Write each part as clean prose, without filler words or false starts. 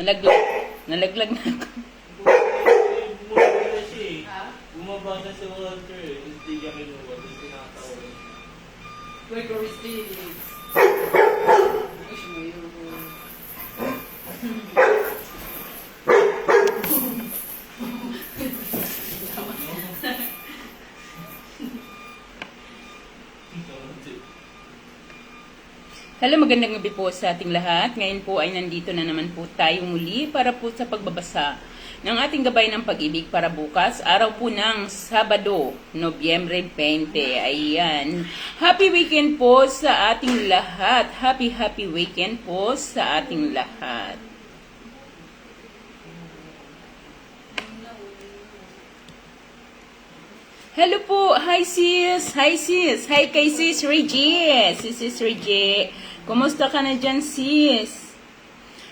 Nalaglag. Nalaglag na ako. Bumabasa siya eh. Ha? Bumabasa si Walter eh. Tapos di niya kinuha. Tapos tinatawag. Wait, where is this? Wish mo yun. Hello, magandang gabi po sa ating lahat. Ngayon po ay nandito na naman po tayo muli para po sa pagbabasa ng ating gabay ng pag-ibig para bukas, araw po ng Sabado, Nobyembre 20. Ayan. Happy weekend po sa ating lahat. Happy weekend po sa ating lahat. Hello po. Hi sis. Hi sis. Hi kay sis Reggie. Sis Reggie. Kumusta ka na dyan, sis?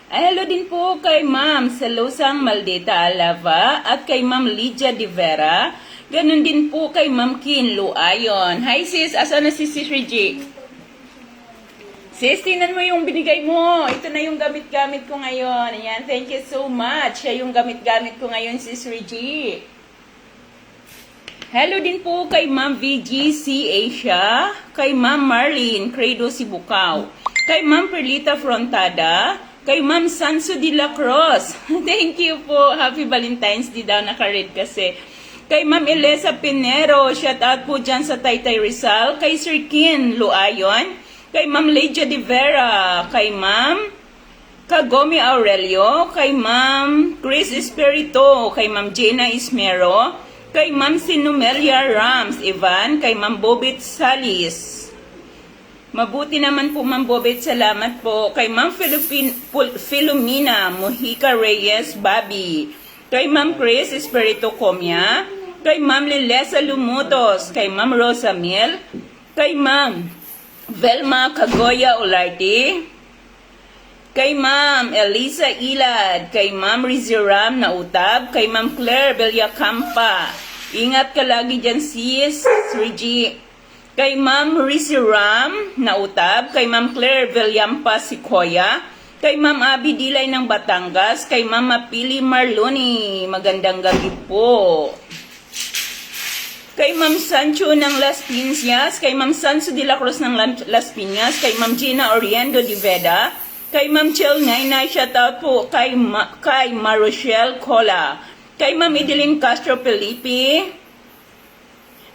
Ay, hello din po kay Ma'am Salosang Maldita Alava at kay Ma'am Lydia De Vera. Ganun din po kay Ma'am Kin Luayon. Hi, sis. Asa na si sis Reggie? Sis, tingnan mo yung binigay mo. Ito na yung gamit-gamit ko ngayon. Ayan, thank you so much. Siya yung gamit-gamit ko ngayon, sis Reggie. Hello din po kay Ma'am VGC Asia, kay Ma'am Marlene Credo Sibukaw, kay Ma'am Perlita Frontada, kay Ma'am Sanso de la Cruz. Thank you po. Happy Valentine's Day daw, naka-read kasi. Kay Ma'am Elisa Pinero, shout out po dyan sa Taytay Rizal, kay Sir Kin Luayon, kay Ma'am Lydia De Vera, kay Ma'am Kagome Aurelio, kay Ma'am Chris Espirito, kay Ma'am Jena Ismero, kay Ma'am Sinumelia Rams Ivan, kay Ma'am Bobit Salis. Mabuti naman po Ma'am Bobit, salamat po. Kay Ma'am Filomena Mujica Reyes Babi, kay Ma'am Chris Espirito Comia, kay Ma'am Lilesa Lumutos, kay Ma'am Rosa Miel, kay Ma'am Velma Cagoya Olarte, kay Ma'am Elisa Ilad, kay Ma'am Riziram Nautab, kay Ma'am Claire Villacampa. Ingat ka lagi dyan, sis Reggie. Kay Ma'am Riziram Nautab, kay Ma'am Claire Villampa Sequoia, kay Ma'am Abby Dilay ng Batangas, kay Ma'am Mapili Marloni. Magandang gabi po. Kay Ma'am Sancho ng Las Piñas, kay Ma'am Sanso de la Cruz ng Las Piñas, kay Ma'am Gina Oriendo de Veda, kay Ma'am Chel Nainay, shout out po kay Marochelle Cola, kay Ma'am Edeline Castro Felipe.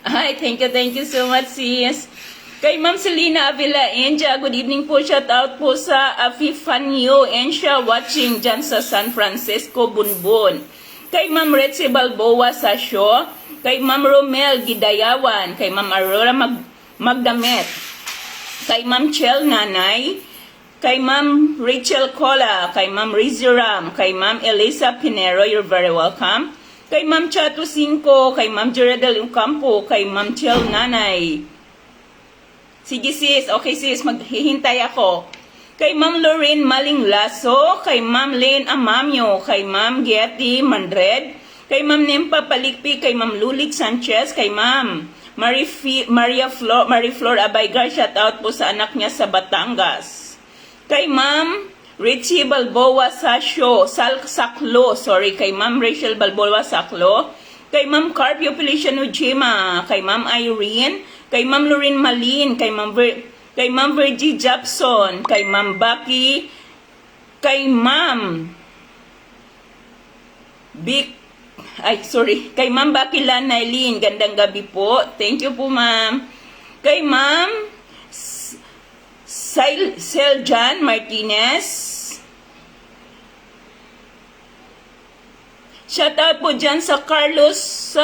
Hi, thank you so much, sis. Kay Ma'am Selena Avila Enja, good evening po, shout out po sa Afifanio Ensia watching dyan sa San Francisco, Bunbun. Kay Ma'am Retzi Balboa Sasyo, kay Ma'am Romel Gidayawan, kay Ma'am Aurora Magdamet, kay Ma'am Chel Nanay, kay Ma'am Rachel Cola, kay Ma'am Riziram, kay Ma'am Elisa Pinero, you're very welcome. Kay Ma'am Chato Cinco, kay Ma'am Jeredel Ucampo, kay Ma'am Chel Nanay. Sige sis, okay sis, maghihintay ako. Kay Ma'am Lorraine Maling Lasso, kay Ma'am Lane Amamyo, kay Ma'am Getty Mandred, kay Ma'am Nempa Palikpi, kay Ma'am Lulik Sanchez, kay Ma'am Marie Flor Abaygar, shout out po sa anak niya sa Batangas. Kay Ma'am Richie Balboa Saklo, kay Ma'am Rachel Balboa Saklo, kay Ma'am Carpio Feliciano Ujima, kay Ma'am Irene, kay Ma'am Lorraine Malin, kay Ma'am Virgie Japson, kay Ma'am Baki, kay Ma'am kay Ma'am Baki Lanailin, gandang gabi po. Thank you po, Ma'am. Kay Ma'am Seljan Martinez. Shout out po dyan sa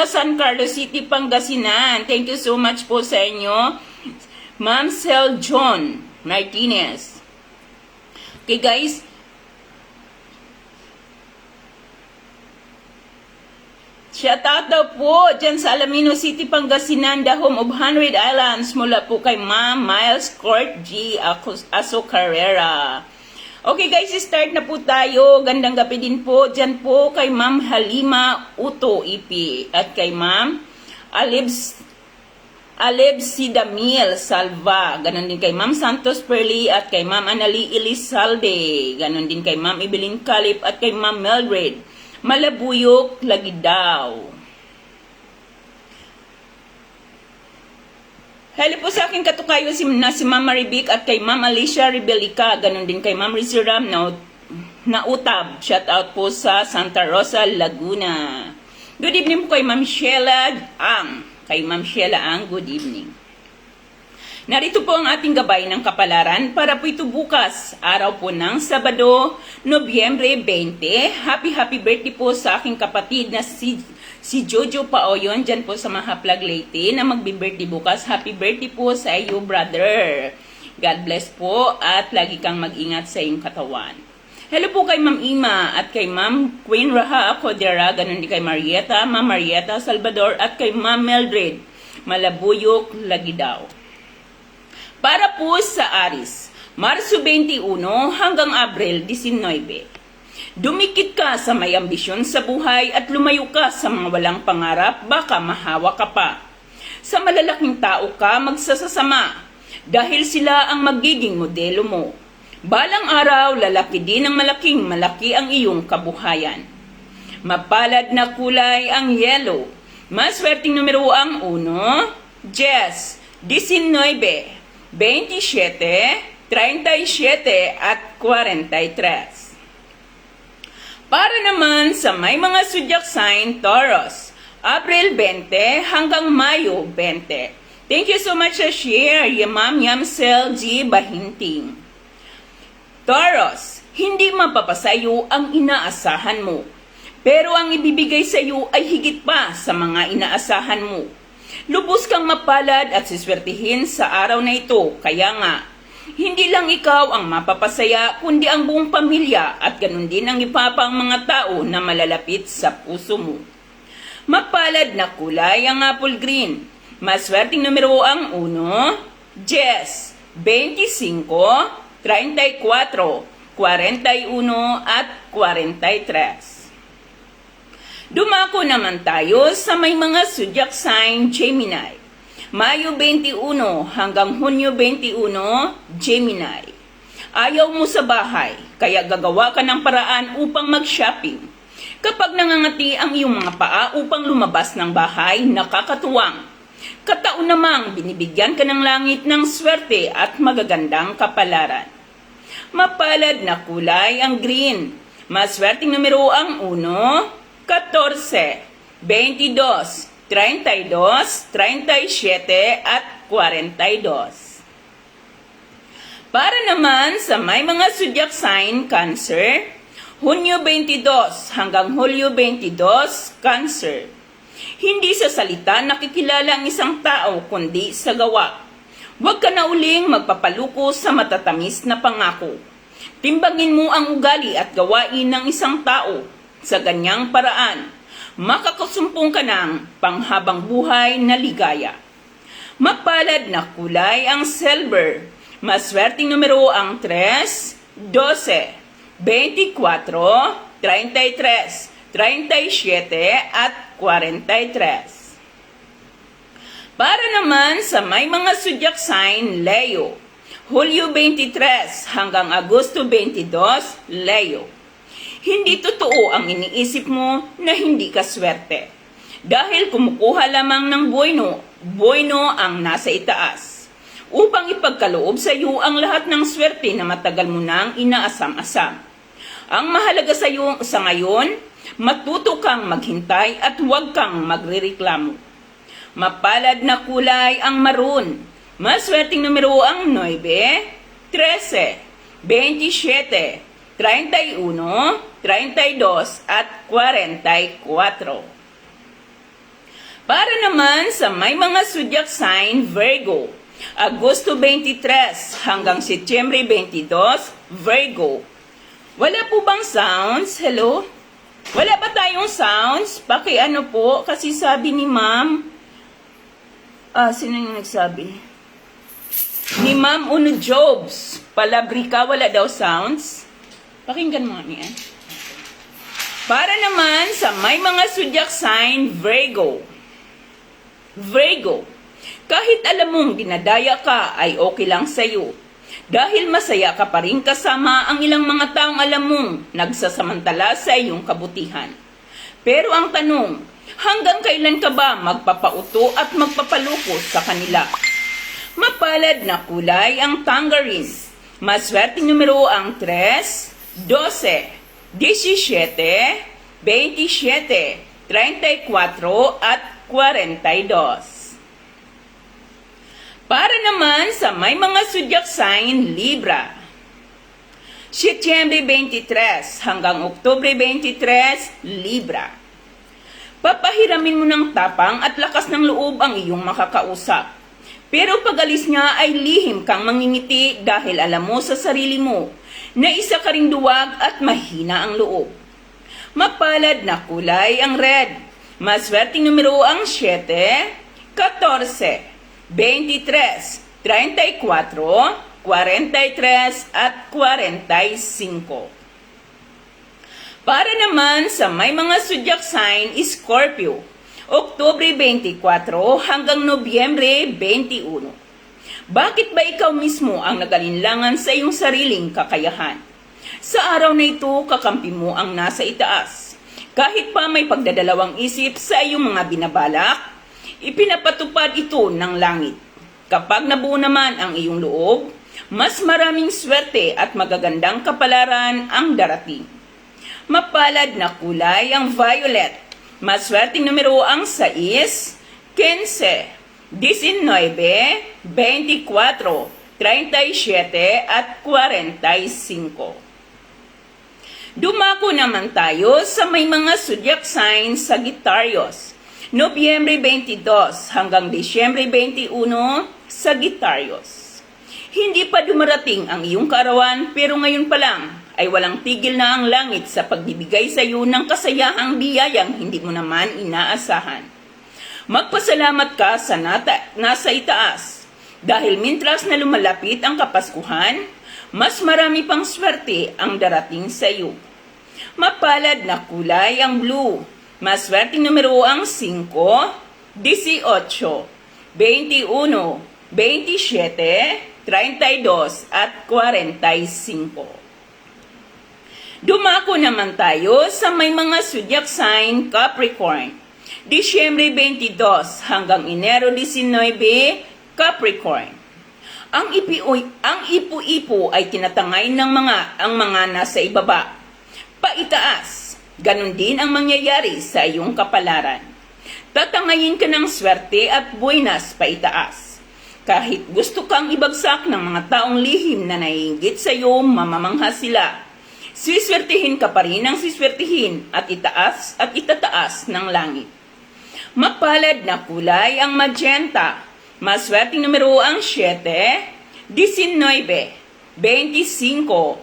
San Carlos City, Pangasinan. Thank you so much po sa inyo, Ma'am Seljan Martinez. Okay guys, shout out daw po dyan sa Alamino City, Pangasinan, the home of 100 Islands, mula po kay Ma'am Miles Court G. Aso Carrera. Okay guys, start na po tayo. Gandang gabi din po dyan po kay Ma'am Halima Uto Ipi at kay Ma'am Aleb Sidamil Salva. Ganon din kay Ma'am Santos Perli at kay Ma'am Anali Elizalde. Ganon din kay Ma'am Evelyn Calip at kay Ma'am Mildred Malabuyok Lagidaw. Hello po sa aking katukayo si Ma'am Maribik at kay Ma'am Alicia Rebelica. Ganon din kay Ma'am Riziram na utab. Shout out po sa Santa Rosa, Laguna. Good evening po kay Ma'am Sheila Ang. Kay Ma'am Sheila Ang, good evening. Narito po ang ating gabay ng kapalaran para po ito bukas, araw po ng Sabado, Nobyembre 20. Happy birthday po sa aking kapatid na si Jojo Paoyon dyan po sa Mahaplag Leyte na magbi-birthday bukas. Happy birthday po sa iyo, brother. God bless po at lagi kang mag-ingat sa iyong katawan. Hello po kay Ma'am Ima at kay Ma'am Queen Raha Codera, ganun din kay Marieta, Ma'am Marieta Salvador at kay Ma'am Mildred Malabuyok Lagidaw. Para po sa Aris, Marso 21 hanggang Abril 19. Dumikit ka sa may ambisyon sa buhay at lumayo ka sa mga walang pangarap, baka mahawa ka pa. Sa malalaking tao ka magsasasama dahil sila ang magiging modelo mo. Balang araw, lalaki din ng malaki ang iyong kabuhayan. Mapalad na kulay ang yellow. Maswerteng numero ang 1, 10, 19, 27, 37 at 43. Para naman sa may mga zodiac sign, Taurus, April 20 hanggang Mayo 20. Thank you so much sa share, Ma'am Yamsel G. Bahinting. Taurus, hindi mapapasayo ang inaasahan mo. Pero ang ibibigay sa iyo ay higit pa sa mga inaasahan mo. Lubos kang mapalad at siswertihin sa araw na ito. Kaya nga, hindi lang ikaw ang mapapasaya, kundi ang buong pamilya at ganun din ang ipapang mga tao na malalapit sa puso mo. Mapalad na kulay ang apple green. Maswerteng numero ang 1, 10, 25, 34, 41 at 43. Dumako naman tayo sa may mga zodiac sign Gemini. Mayo 21 hanggang Hunyo 21, Gemini. Ayaw mo sa bahay, kaya gagawa ka ng paraan upang mag-shopping. Kapag nangangati ang iyong mga paa upang lumabas ng bahay, nakakatuwang. Kataon namang binibigyan ka ng langit ng swerte at magagandang kapalaran. Mapalad na kulay ang green. Maswerteng numero ang 1, 14, 22, 32, 37 at 42. Para naman sa may mga zodiac sign Cancer, Hunyo 22 hanggang Hulyo 22, Cancer. Hindi sa salita nakikilala ang isang tao kundi sa gawa. Huwag ka na uling magpapaluko sa matatamis na pangako. Timbangin mo ang ugali at gawain ng isang tao. Sa ganyang paraan, makakasumpong ka ng panghabang buhay na ligaya. Mapalad na kulay ang silver. Maswerteng numero ang 3, 12, 24, 33, 37 at 43. Para naman sa may mga zodiac sign Leo, Hulyo 23 hanggang Agosto 22, Leo. Hindi totoo ang iniisip mo na hindi ka swerte. Dahil kumukuha lamang ng buweno ang nasa itaas. Upang ipagkaloob sa iyo ang lahat ng swerte na matagal mo nang inaasam-asam. Ang mahalaga sa iyo sa ngayon, matuto kang maghintay at huwag kang magrereklamo. Mapalad na kulay ang maroon. Maswerteng numero ang 9, 13, 27, 31, 32 at 44. Para naman sa may mga zodiac sign Virgo, Agosto 23 hanggang Setyembre 22, Virgo. Wala po bang sounds? Hello? Wala ba tayong sounds? Pakiano po, kasi sabi ni ma'am, sino yung nagsabi? Ni Ma'am Uno Jobs, palabrika, wala daw sounds. Pakinggan mo niya. Para naman sa may mga zodiac sign Virgo. Virgo, Kahit alam mong dinadaya ka ay okay lang sa'yo. Dahil masaya ka pa rin kasama ang ilang mga taong alam mong nagsasamantala sa iyong kabutihan. Pero ang tanong, hanggang kailan ka ba magpapauto at magpapalukos sa kanila? Mapalad na kulay ang tangerine. Maswerteng numero ang 3, 12, 17, 27, 34 at 42. Para naman sa may mga zodiac sign Libra, Setyembre 23 hanggang Oktubre 23, Libra. Papahiramin mo ng tapang at lakas ng loob ang iyong makakausap. Pero pag-alis niya ay lihim kang mangingiti dahil alam mo sa sarili mo na isa ka ring duwag at mahina ang loob. Mapalad na kulay ang red. Maswerteng numero ang 7, 14, 23, 34, 43 at 45. Para naman sa may mga zodiac sign Scorpio, Oktubre 24 hanggang Nobyembre 21. Bakit ba ikaw mismo ang nag-alinlangan sa iyong sariling kakayahan? Sa araw na ito, kakampi mo ang nasa itaas. Kahit pa may pagdadalawang isip sa iyong mga binabalak, ipinapatupad ito ng langit. Kapag nabuo naman ang iyong loob, mas maraming swerte at magagandang kapalaran ang darating. Mapalad na kulay ang violet. Maswerteng numero ang 6, 15, 19, 24, 37 at 45. Dumako naman tayo sa may mga zodiac signs Sagittarius. Nobyembre 22 hanggang Disyembre 21, Sagittarius. Hindi pa dumarating ang iyong kaarawan pero ngayon pa lang ay walang tigil na ang langit sa pagbibigay sa iyo ng kasayahang biyayang hindi mo naman inaasahan. Magpasalamat ka sa nasa itaas dahil mintras na lumalapit ang Kapaskuhan, mas marami pang swerte ang darating sa iyo. Mapalad na kulay ang blue. Maswerteng numero ang 5, 18, 21, 27, 32 at 45. Dumako naman tayo sa may mga zodiac sign Capricorn. Disyembre 22 hanggang Enero 19, Capricorn. Ang ipu-ipo ay tinatangay ng ang mga nasa ibaba. Paitaas, ganun din ang mangyayari sa iyong kapalaran. Tatangayin ka ng swerte at buenas paitaas. Kahit gusto kang ibagsak ng mga taong lihim na naiinggit sa iyo, mamamangha sila. Siswertihin ka pa rin ang siswertihin at itaas at itataas ng langit. Mapalad na kulay ang magenta. Maswerteng numero ang 7, 19, 25, 26,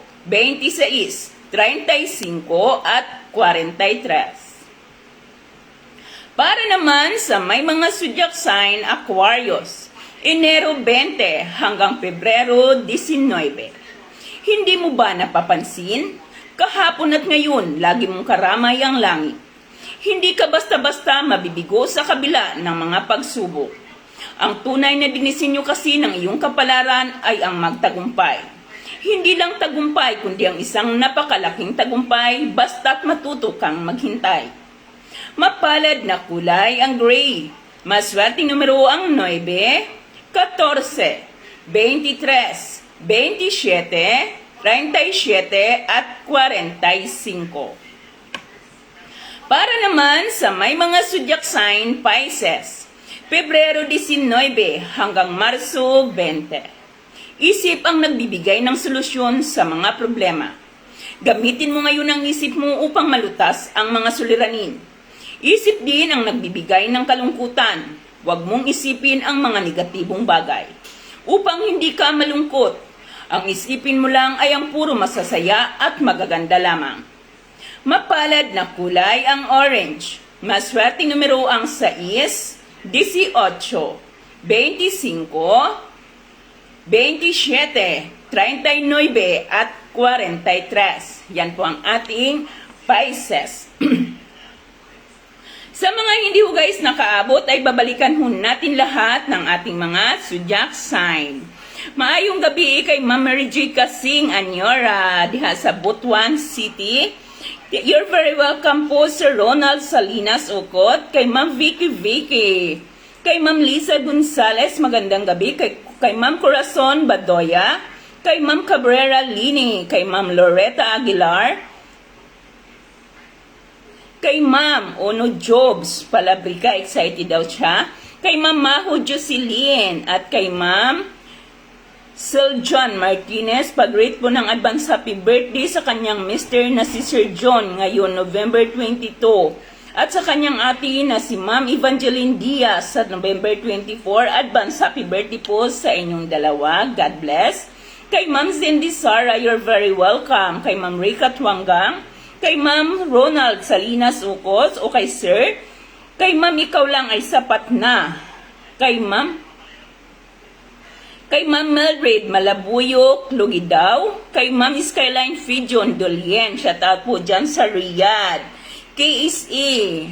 35 at 43. Para naman sa may mga zodiac sign Aquarius, Enero 20 hanggang Pebrero 19. Hindi mo ba napapansin? Kahapon at ngayon, lagi mong karamay ang langit. Hindi ka basta-basta mabibigo sa kabila ng mga pagsubok. Ang tunay na dinisenyo kasi ng iyong kapalaran ay ang magtagumpay. Hindi lang tagumpay kundi ang isang napakalaking tagumpay basta't matuto kang maghintay. Mapalad na kulay ang gray. Maswerteng numero ang 9, 14, 23, 27, 37 at 45. Para naman sa may mga zodiac sign Pisces, Pebrero 19 hanggang Marso 20. Isip ang nagbibigay ng solusyon sa mga problema. Gamitin mo ngayon ang isip mo upang malutas ang mga suliranin. Isip din ang nagbibigay ng kalungkutan. Huwag mong isipin ang mga negatibong bagay. Upang hindi ka malungkot, ang isipin mo lang ay ang puro masasaya at magaganda lamang. Mapalad na kulay ang orange. Maswerteng numero ang 6, 18, 25, 27, 39 at 43. Yan po ang ating Pisces. Sa mga hindi ho guys nakaabot ay babalikan ho natin lahat ng ating mga zodiac sign. Maayong gabi kay Ma'am Mary J. Kasing Anyora diha sa Butuan City. You're very welcome po Sir Ronald Salinas Ukot, kay Ma'am Vicky, kay Ma'am Lisa Gonzales, magandang gabi, kay Ma'am Corazon Badoya, kay Ma'am Cabrera Lini, kay Ma'am Loretta Aguilar, kay Ma'am Ono Jobs Palabrica, excited daw siya, kay Ma'am Maho Jocelyn, at kay Ma'am Sir John Martinez, pag-rate po ng advance happy birthday sa kanyang mister na si Sir John ngayon November 22. At sa kanyang ate na si Ma'am Evangeline Diaz sa November 24. Advance happy birthday po sa inyong dalawa. God bless. Kay Ma'am Cindy Sara, you're very welcome. Kay Ma'am Rika Tuanggang. Kay Ma'am Ronald Salinas Ukos o kay Sir. Kay Ma'am ikaw lang ay sapat na. Kay Ma'am Melred Malabuyok, Lugidaw. Kay Ma'am Skyline Fijon Dolien, shout out po dyan sa Riyadh. KSE.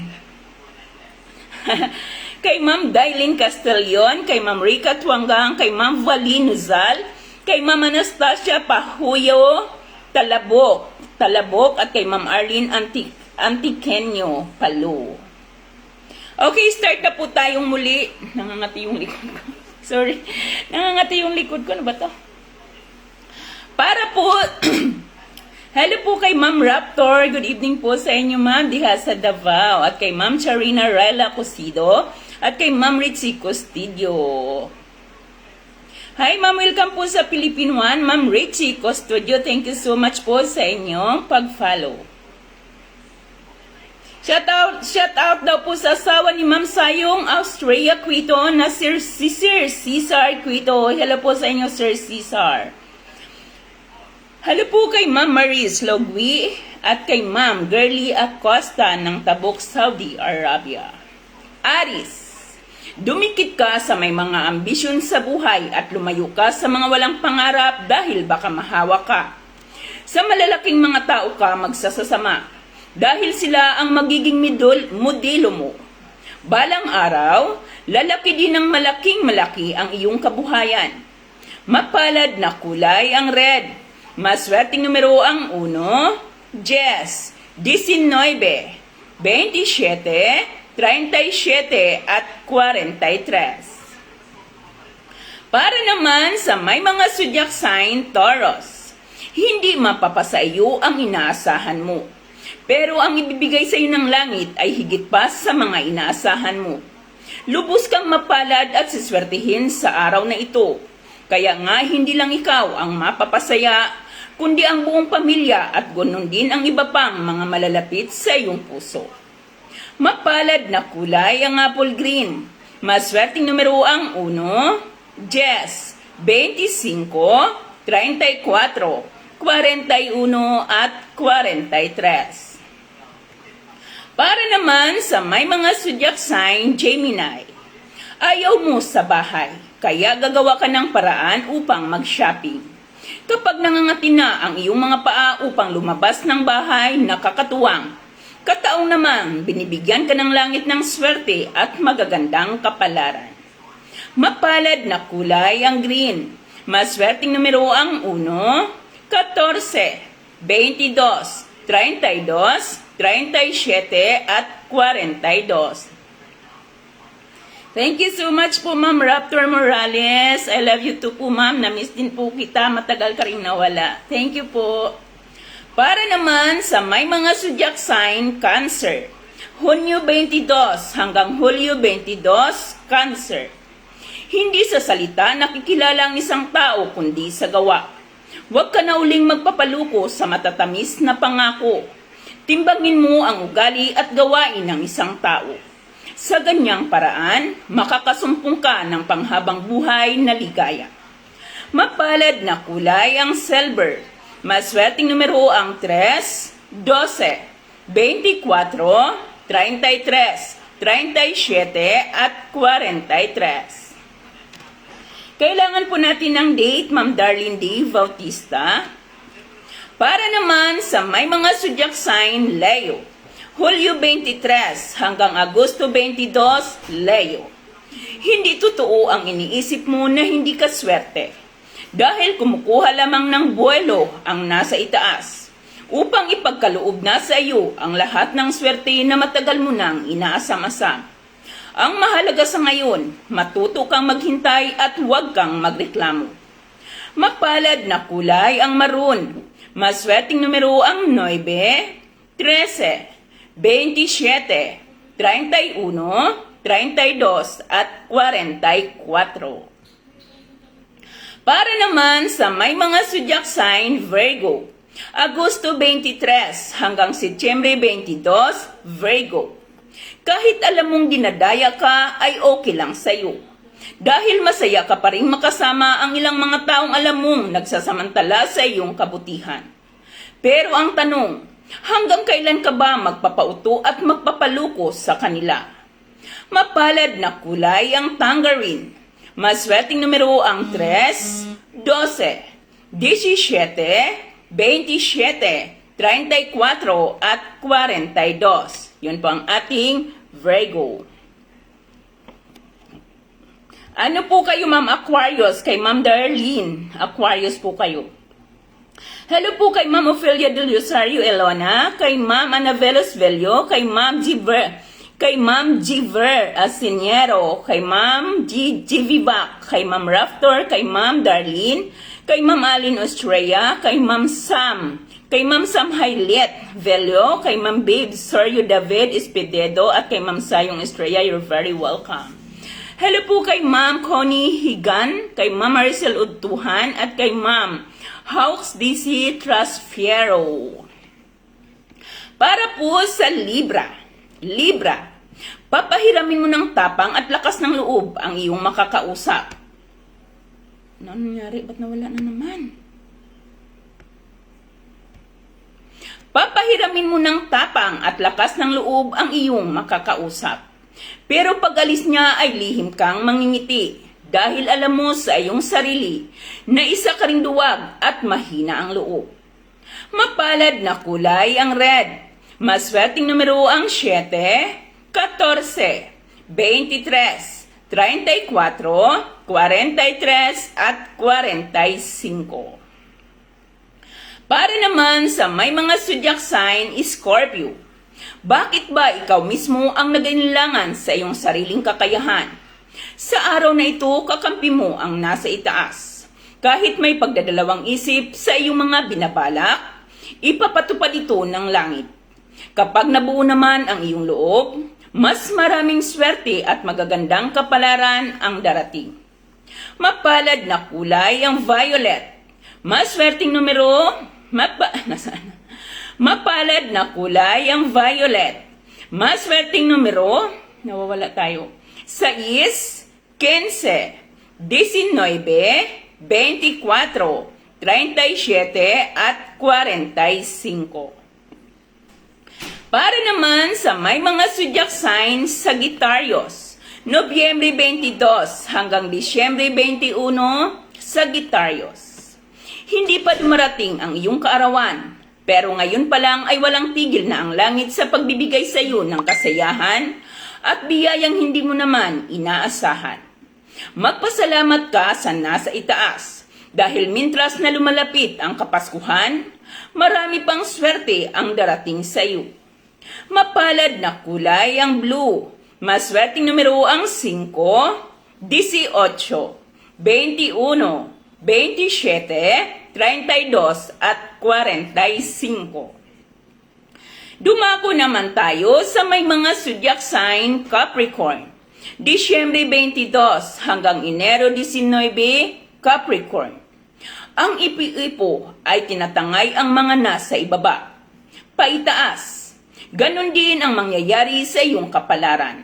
Kay Ma'am Dailin Castellon, kay Ma'am Rika Tuanggang, kay Ma'am Valin Nuzal, kay Ma'am Anastasia Pahuyo Talabok, at kay Ma'am Arlene Antikenyo Palu. Okay, start na po tayong muli. Nangangati yung likod ko. Sorry. Nangangati yung likod ko. Ano ba to? Para po, hello po kay Ma'am Raptor. Good evening po sa inyo, Ma'am Diha sa Davao. At kay Ma'am Charina Raila Cosido. At kay Ma'am Ritzy Custodio. Hi, Ma'am. Welcome po sa Philippine One. Ma'am Ritzy Custodio. Thank you so much po sa inyong pag-follow. Shout out daw po sa asawa ni Ma'am Sayong Australia Quito na Sir Cesar Quito. Hello po sa inyo, Sir Cesar. Hello po kay Ma'am Maris Logwi at kay Ma'am Girly Acosta ng Tabuk, Saudi Arabia. Aris, dumikit ka sa may mga ambisyon sa buhay at lumayo ka sa mga walang pangarap dahil baka mahawa ka. Sa malalaking mga tao ka magsasasama dahil sila ang magiging modelo mo. Balang araw, lalaki din ng malaki ang iyong kabuhayan. Mapalad na kulay ang red. Maswerteng numero ang 1, 10, 19, 27, 37 at 43. Para naman sa may mga zodiac sign Taurus, hindi mapapasa iyo ang inaasahan mo. Pero ang ibibigay sa iyo ng langit ay higit pa sa mga inaasahan mo. Lubos kang mapalad at siswertihin sa araw na ito. Kaya nga hindi lang ikaw ang mapapasaya, kundi ang buong pamilya at ganoon din ang iba pang mga malalapit sa iyong puso. Mapalad na kulay ang apple green. Maswerteng numero ang 1, 10, 25, 34, 41 at 43. Para naman sa may mga zodiac sign Gemini, ayaw mo sa bahay, kaya gagawa ka ng paraan upang mag-shopping. Kapag nangangati na ang iyong mga paa upang lumabas ng bahay, nakakatuwang. Kataong naman, binibigyan ka ng langit ng swerte at magagandang kapalaran. Mapalad na kulay ang green. Maswerteng numero ang 1, 14, 22, 32, 37 at 42. Thank you so much po Ma'am Raptor Morales. I love you too po Ma'am. Namiss din po kita. Matagal ka rin nawala. Thank you po. Para naman sa may mga zodiac sign Cancer. Hunyo 22 hanggang Hulyo 22, Cancer. Hindi sa salita nakikilala ang isang tao kundi sa gawa. Huwag ka na uling magpapaluko sa matatamis na pangako. Timbangin mo ang ugali at gawain ng isang tao. Sa ganyang paraan, makakasumpong ka ng panghabang buhay na ligaya. Mapalad na kulay ang silver. Maswerteng numero ang 3, 12, 24, 33, 37 at 43. Kailangan po natin ng date, Ma'am Darlene D. Bautista. Para naman sa may mga zodiac sign Leo, Hulyo 23 hanggang Agosto 22, Leo. Hindi totoo ang iniisip mo na hindi ka swerte. Dahil kumukuha lamang ng buwelo ang nasa itaas upang ipagkaloob na sa iyo ang lahat ng swerte na matagal mo nang inaasam-asam. Ang mahalaga sa ngayon, matuto kang maghintay at huwag kang magreklamo. Mapalad na kulay ang maroon. Maswerteng numero ang 9, 13, 27, 31, 32 at 44. Para naman sa may mga zodiac sign Virgo, Agosto 23 hanggang Setyembre 22, Virgo. Kahit alam mong dinadaya ka ay okay lang sa'yo. Dahil masaya ka pa rin makasama ang ilang mga taong alam mong nagsasamantala sa iyong kabutihan. Pero ang tanong, hanggang kailan ka ba magpapauto at magpapaluko sa kanila? Mapalad na kulay ang tangerine. Maswerteng numero ang 3, 12, 17, 27, 34 at 42. Yun po ang ating Virgo. Ano po kayo, Ma'am Aquarius? Kay Ma'am Darlene, Aquarius po kayo. Hello po kay Ma'am Ophelia Del Rosario Elona, kay Ma'am Anavelos Velio, kay Ma'am Giver Asiniero, kay Ma'am Vivac, kay Ma'am Raptor, kay Ma'am Darlene, kay Ma'am Alin Australia, kay Ma'am Sam Hailet Velio, kay Ma'am Babe Sergio David Espededo, at kay Ma'am Sayong Estrella. You're very welcome. Hello po kay Ma'am Connie Higan, kay Ma'am Maricel Udtuhan, at kay Ma'am Hawks DC Trasfiero. Para po sa Libra, papahiramin mo ng tapang at lakas ng loob ang iyong makakausap. Ano nangyari? Ba't nawala na naman? Papahiramin mo ng tapang at lakas ng loob ang iyong makakausap. Pero pag alis niya ay lihim kang mangingiti dahil alam mo sa iyong sarili na isa ka ring duwag at mahina ang loob. Mapalad na kulay ang red. Maswerteng numero ang 7, 14, 23, 34, 43 at 45. Para naman sa may mga zodiac sign Scorpio. Bakit ba ikaw mismo ang nag-inilangan sa iyong sariling kakayahan? Sa araw na ito, kakampi mo ang nasa itaas. Kahit may pagdadalawang isip sa iyong mga binabalak, ipapatupad ito ng langit. Kapag nabuo naman ang iyong loob, mas maraming swerte at magagandang kapalaran ang darating. Mapalad na kulay ang violet. Maswerteng numero, mapalad na kulay ang violet. Maswerteng numero, nawawala tayo, 6, 15, 19, 24, 37 at 45. Para naman sa may mga zodiac signs Sagittarius, Nobyembre 22 hanggang Disyembre 21, Sagittarius. Hindi pa dumarating ang iyong kaarawan, pero ngayon pa lang ay walang tigil na ang langit sa pagbibigay sa iyo ng kasayahan at biyayang hindi mo naman inaasahan. Magpasalamat ka sa nasa itaas dahil mintras na lumalapit ang Kapaskuhan, marami pang swerte ang darating sa iyo. Mapalad na kulay ang blue. Maswerteng numero ang 5, 18, 21, 27, 32 at 45. Dumako naman tayo sa may mga zodiac sign Capricorn. Disyembre 22 hanggang Enero 19, Capricorn. Ang ipi-ipo ay tinatangay ang mga nasa ibaba. Paitaas. Ganon din ang mangyayari sa iyong kapalaran.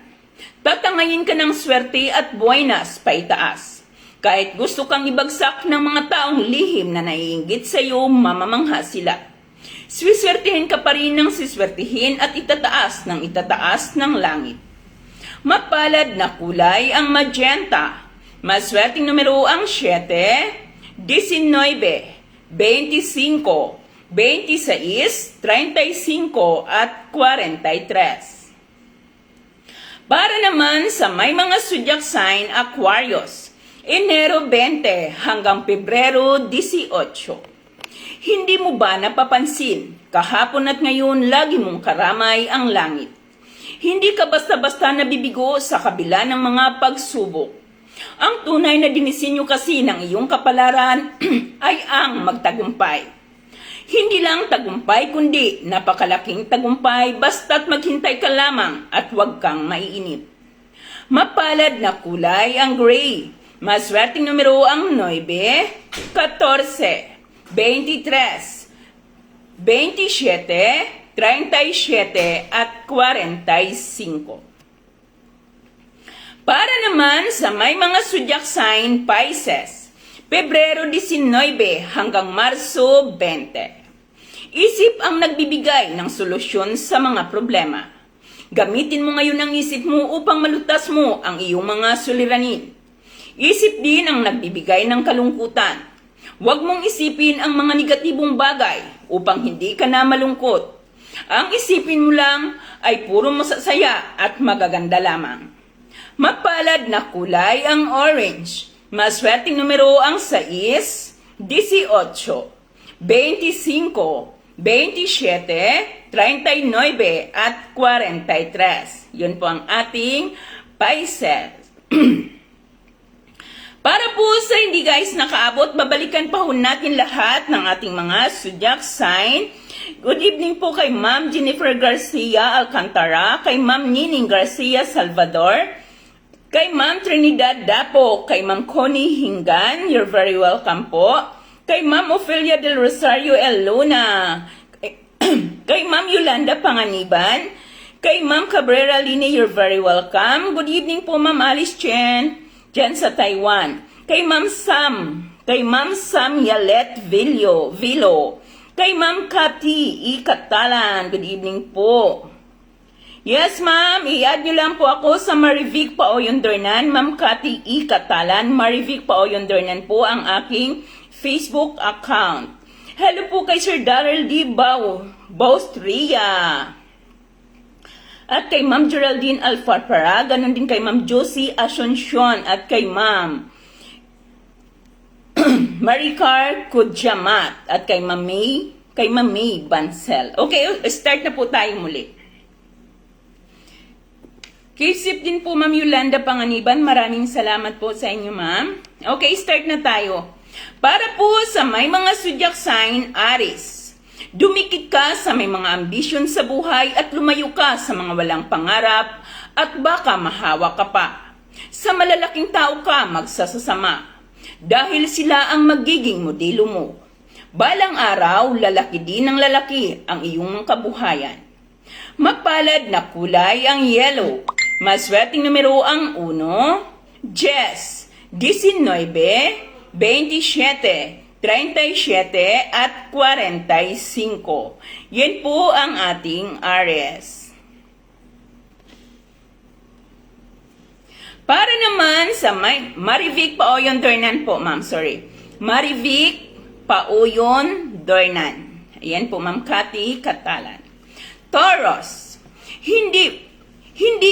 Tatangayin ka ng swerte at buenas paitaas. Kahit gusto kang ibagsak ng mga taong lihim na naiinggit sa iyo, mamamangha sila. Swiswertihin ka pa rin ng siswertihin at itataas ng langit. Mapalad na kulay ang magenta. Maswerteng numero ang 7, 19, 25, 26, 35 at 43. Para naman sa may mga zodiac sign Aquarius, Enero 20 hanggang Pebrero 18. Hindi mo ba napapansin, kahapon at ngayon lagi mong karamay ang langit? Hindi ka basta-basta nabibigo sa kabila ng mga pagsubok. Ang tunay na dinisenyo kasi ng iyong kapalaran ay ang magtagumpay. Hindi lang tagumpay kundi napakalaking tagumpay basta't maghintay ka lamang at huwag kang maiinip. Mapalad na kulay ang gray. Maswerteng numero ang 9, 14, 23, 27, 37 at 45. Para naman sa may mga zodiac sign Pisces, Pebrero 19 hanggang Marso 20. Isip ang nagbibigay ng solusyon sa mga problema. Gamitin mo ngayon ang isip mo upang malutas mo ang iyong mga suliranin. Isip din ang nagbibigay ng kalungkutan. Huwag mong isipin ang mga negatibong bagay upang hindi ka na malungkot. Ang isipin mo lang ay puro masasaya at magaganda lamang. Mapalad na kulay ang orange. Maswerteng numero ang 6, 18, 25, 27, 39 at 43. Yun po ang ating Pisces. Para po sa hindi guys nakaabot, babalikan pa ho natin lahat ng ating mga zodiac sign. Good evening po kay Ma'am Jennifer Garcia Alcantara, kay Ma'am Nining Garcia Salvador, kay Ma'am Trinidad Dapo, kay Ma'am Connie Hingan, you're very welcome po. Kay Ma'am Ofelia del Rosario L. Luna, kay Ma'am Yolanda Panganiban, kay Ma'am Cabrera Line, you're very welcome. Good evening po Ma'am Alice Chen, dyan sa Taiwan. Kay Ma'am Sam Yalet Vilo, kay Ma'am Cathy E. Catalan, good evening po. Yes, ma'am. I-add nyo lang po ako sa Marivic Paoyondornan. Ma'am Cathy E. Catalan. Marivic Paoyondornan po ang aking Facebook account. Hello po kay Sir Darrell D. Baustria. At kay Ma'am Geraldine Alfarpara. Ganon din kay Ma'am Josie Asuncion. At kay Ma'am Maricar Kudjamat. At kay Ma'am May Bansel. Okay, start na po tayo muli. Kisip din po Ma'am Yolanda Panganiban, maraming salamat po sa inyo ma'am. Okay, start na tayo. Para po sa may mga zodiac sign Aries, dumikit ka sa may mga ambisyon sa buhay at lumayo ka sa mga walang pangarap at baka mahawa ka pa. Sa malalaking tao ka magsasasama dahil sila ang magiging modelo mo. Balang araw, lalaki din ng lalaki ang iyong kabuhayan. Mapalad na kulay ang yellow. Maswerteng numero ang 1, 10, 19, 27, 37 at 45. Yan po ang ating Aries. Para naman sa Marivic Paoyondornan po, ma'am, sorry. Marivic Paoyondornan. Ayan po, Ma'am Cathy Catalan. Taurus, hindi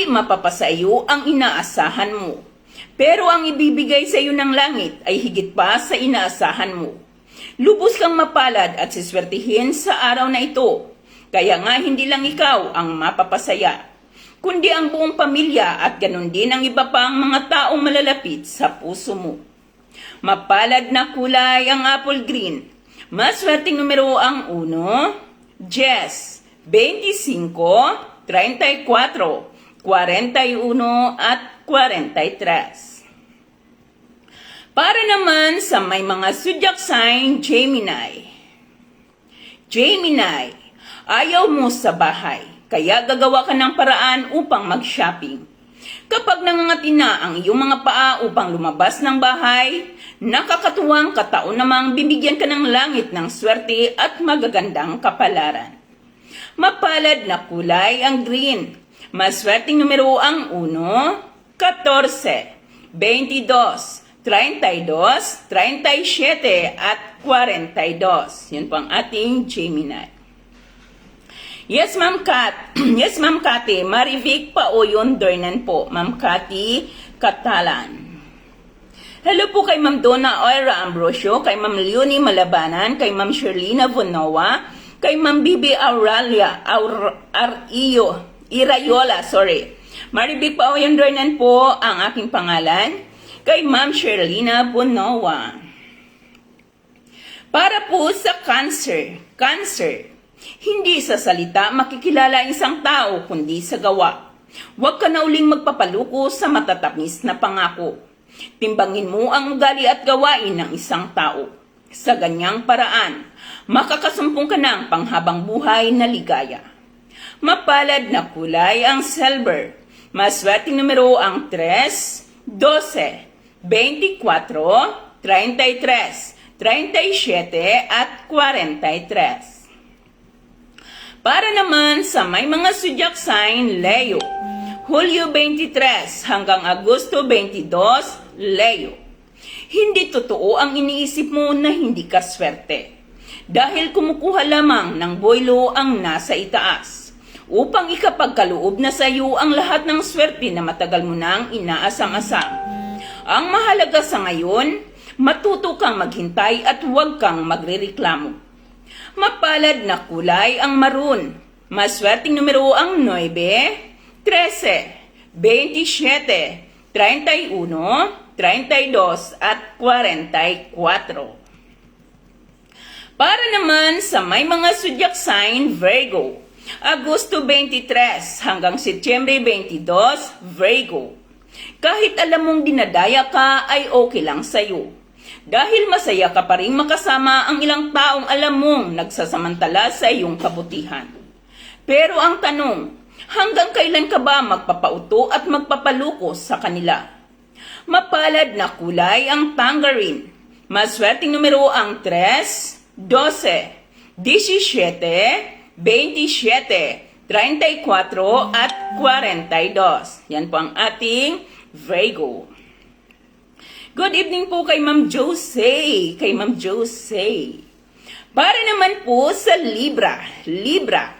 mapapasayo ang inaasahan mo. Pero ang ibibigay sa iyo ng langit ay higit pa sa inaasahan mo. Lubos kang mapalad at siswertihin sa araw na ito. Kaya nga hindi lang ikaw ang mapapasaya, kundi ang buong pamilya at ganon din ang iba pang mga taong malalapit sa puso mo. Mapalad na kulay ang apple green. Maswerteng numero ang 1, 10, 25, 34, 41 at 43. Para naman sa may mga zodiac sign Gemini. Gemini, ayaw mo sa bahay, kaya gagawa ka ng paraan upang mag-shopping. Kapag nangangati na ang iyong mga paa upang lumabas ng bahay, nakakatuwang kataon namang bibigyan ka ng langit ng swerte at magagandang kapalaran. Mapalad na kulay ang green. Maswerteng numero ang 1, 14, 22, 32, 37, at 42. Yan po ang ating Gemini. Yes, Ma'am Kat. Yes, Ma'am Kati. Marivic Paoyon Dornan po. Ma'am Kati Katalan. Hello po kay Ma'am Donna Oira Ambrosio, kay Ma'am Leonie Malabanan, kay Ma'am Sherlina Vonoa, kay Ma'am Bibi Auralia, Irayola, sorry. Marivic Paoyon Dornan po ang aking pangalan. Kay Ma'am Sherlina Vonoa. Para po sa Cancer. Hindi sa salita makikilala ang isang tao kundi sa gawa. Huwag ka na uling magpapaluko sa matatamis na pangako. Timbangin mo ang ugali at gawain ng isang tao. Sa ganyang paraan, makakasumpong ka ng panghabang buhay na ligaya. Mapalad na kulay ang silver. Maswerteng numero ang 3, 12, 24, 33, 37, at 43. Para naman sa may mga zodiac sign, Leo. Hulyo 23 hanggang Agosto 22, Leo. Hindi totoo ang iniisip mo na hindi ka swerte. Dahil kumukuha lamang ng boylo ang nasa itaas. Upang ikapagkaloob na sa iyo ang lahat ng swerte na matagal mo nang inaasam-asam. Ang mahalaga sa ngayon, matuto kang maghintay at huwag kang magrereklamo. Mapalad na kulay ang maroon. Maswerteng numero ang 9, 13, 27, 31, 32, at 44. Para naman sa may mga zodiac sign, Virgo. Agosto 23 hanggang Setyembre 22, Virgo. Kahit alam mong dinadaya ka ay okay lang sa'yo. Dahil masaya ka pa rin makasama ang ilang taong alam mong nagsasamantala sa iyong kabutihan. Pero ang tanong, hanggang kailan ka ba magpapauto at magpapaluko sa kanila? Mapalad na kulay ang tangerine. Maswerteng numero ang 3, 12, 17, 27, 34, at 42. Yan po ang ating Virgo. Good evening po kay Ma'am Jose. Kay Ma'am Jose. Para naman po sa Libra. Libra.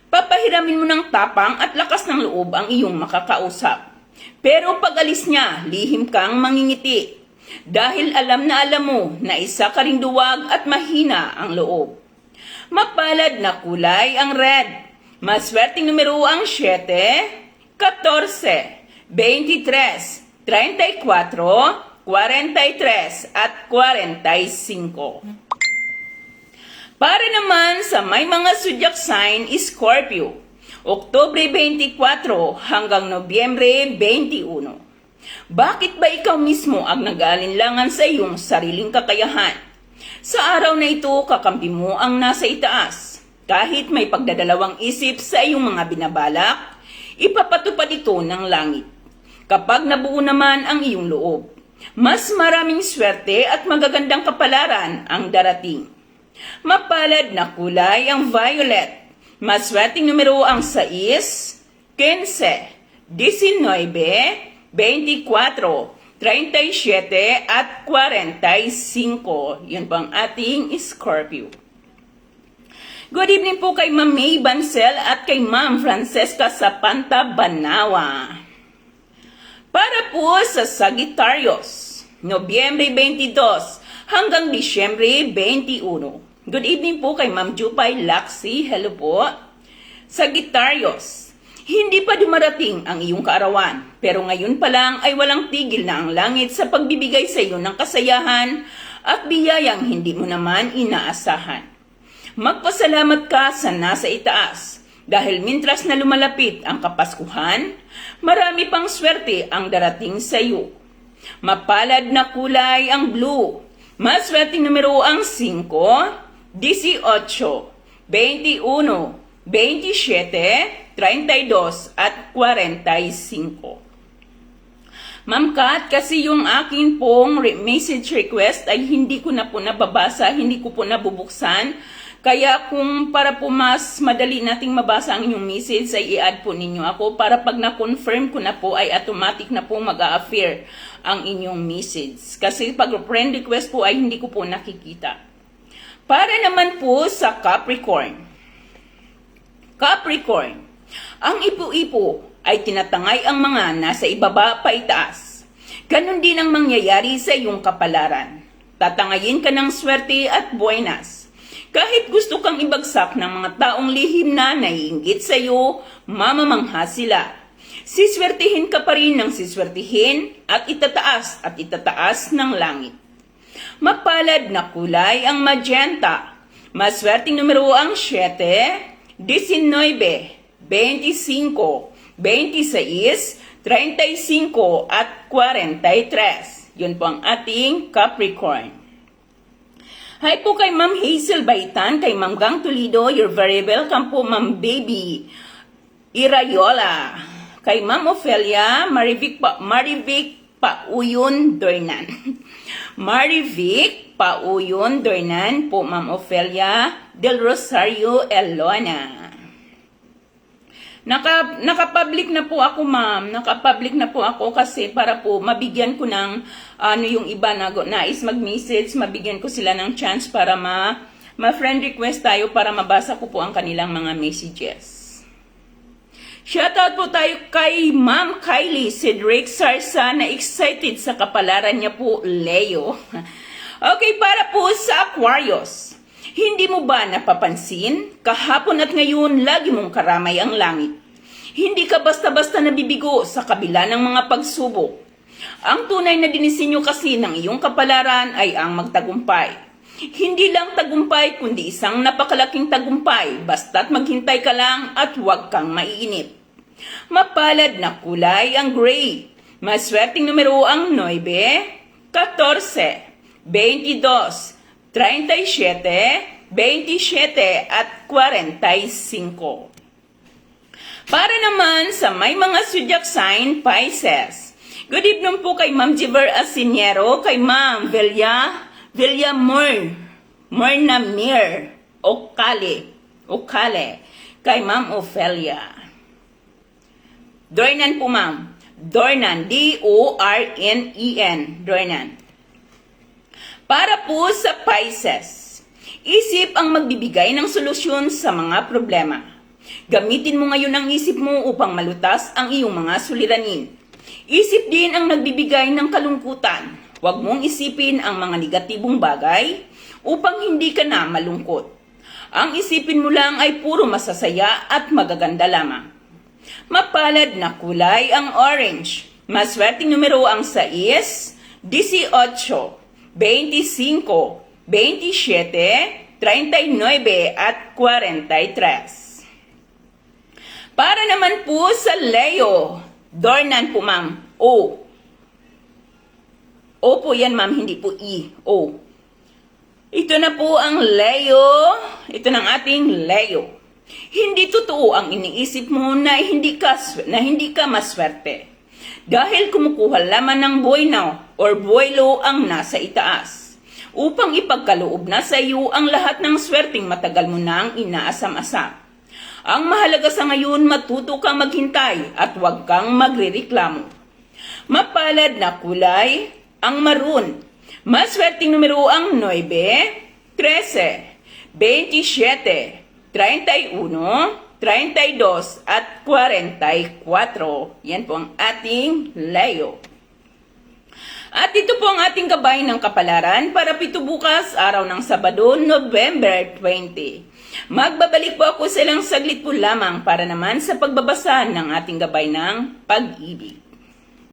Papahiramin mo ng tapang at lakas ng loob ang iyong makakausap. Pero pag alis niya, lihim kang mangingiti. Dahil alam mo na isa ka ring duwag at mahina ang loob. Mapalad na kulay ang red. Maswerteng numero ang 7, 14, 23, 34, 43, at 45. Para naman sa may mga zodiac sign, Scorpio. Oktubre 24 hanggang Nobyembre 21. Bakit ba ikaw mismo ang nag-aalinlangan sa iyong sariling kakayahan? Sa araw na ito, kakampi mo ang nasa itaas. Kahit may pagdadalawang isip sa iyong mga binabalak, ipapatupad ito ng langit. Kapag nabuo naman ang iyong loob, mas maraming swerte at magagandang kapalaran ang darating. Mapalad na kulay ang violet. Maswerteng numero ang 6, 15, 19, 24, 37, at 45. Yun po ang ating Scorpio. Good evening po kay Ma'am May Bancel at kay Ma'am Francesca Sapanta Banawa. Para po sa Sagittarius, Nobyembre 22 hanggang Disyembre 21. Good evening po kay Ma'am Jupay Laxi. Hello po. Sagittarius, hindi pa dumarating ang iyong kaarawan, pero ngayon pa lang ay walang tigil na ang langit sa pagbibigay sa iyo ng kasayahan at biyayang hindi mo naman inaasahan. Magpasalamat ka sa nasa itaas dahil mintras na lumalapit ang Kapaskuhan, marami pang swerte ang darating sa iyo. Mapalad na kulay ang blue. Maswerteng numero ang 5, 18, 21, 27, 32, at 45. Ma'am Kat, kasi yung akin pong message request ay hindi ko na po nababasa, hindi ko po nabubuksan. Kaya kung para po mas madali nating mabasa ang inyong message, ay i-add po ninyo ako para pag na-confirm ko na po ay automatic na po mag-a-appear ang inyong message. Kasi pag friend request po ay hindi ko po nakikita. Para naman po sa Capricorn. Capricorn, ang ipo-ipo ay tinatangay ang mga nasa ibaba pa itaas. Ganon din ang mangyayari sa iyong kapalaran. Tatangayin ka ng swerte at buenas. Kahit gusto kang ibagsak ng mga taong lihim na naiinggit sa iyo, mamamangha sila. Siswertihin ka pa rin ng siswertihin at itataas ng langit. Mapalad na kulay ang magenta. Maswerteng numero ang 7, 19, 25, 26, 35 at 43. Yun po ang ating Capricorn. Hi po kay Ma'am Hazel Baitan, kay Ma'am Gang Toledo, you're very welcome po Ma'am Baby Irayola, kay Ma'am Ofelia, Marivic Pauyon Dornan. Marivic Pauyon Dornan po Ma'am Ofelia Del Rosario Elona. Naka-public na po ako, ma'am. Naka-public na po ako kasi para po mabigyan ko ng yung iba na nais mag-message, mabigyan ko sila ng chance para ma-friend request tayo para mabasa ko po ang kanilang mga messages. Shoutout po tayo kay Ma'am Kylie Cedric Sarsa na excited sa kapalaran niya po, Leo. Okay, para po sa Aquarius. Hindi mo ba napapansin? Kahapon at ngayon, lagi mong karamay ang langit. Hindi ka basta-basta nabibigo sa kabila ng mga pagsubok. Ang tunay na dinisenyo kasi ng iyong kapalaran ay ang magtagumpay. Hindi lang tagumpay, kundi isang napakalaking tagumpay, basta't maghintay ka lang at huwag kang maiinip. Mapalad na kulay ang gray. Maswerteng numero ang 9, 14, 22, 37, 27 at 45. Para naman sa may mga zodiac sign, Pisces. Good evening po kay Ma'am Jiver Asiniero, kay Ma'am Velia Mornamir Okale, kay Ma'am Ofelia. Dornan po ma'am. Dornan, D-O-R-N-E-N, Dornan. Para po sa Pisces, isip ang magbibigay ng solusyon sa mga problema. Gamitin mo ngayon ang isip mo upang malutas ang iyong mga suliranin. Isip din ang nagbibigay ng kalungkutan. Huwag mong isipin ang mga negatibong bagay upang hindi ka na malungkot. Ang isipin mo lang ay puro masasaya at magaganda lamang. Mapalad na kulay ang orange. Maswerteng numero ang 6, 18, 25, 27, 39 at 43. Para naman po sa Leo, Dornan po ma'am, O. O po yan ma'am, hindi po E, O. Ito na po ang Leo, ito ng ating Leo. Hindi totoo ang iniisip mo na hindi ka maswerte. Dahil kumukuha lamang ng buhay now or buhay low ang nasa itaas. Upang ipagkaloob na sa iyo ang lahat ng swerteng matagal mo nang inaasam-asam. Ang mahalaga sa ngayon, matuto kang maghintay at huwag kang magrereklamo. Mapalad na kulay ang maroon. Maswerteng numero ang 9, 13, 27, 31, 32 at 44. Yan po ang ating Leo. At ito po ang ating gabay ng kapalaran para pito bukas, araw ng Sabado, November 20. Magbabalik po ako sa ilang saglit po lamang para naman sa pagbabasa ng ating gabay ng pag-ibig.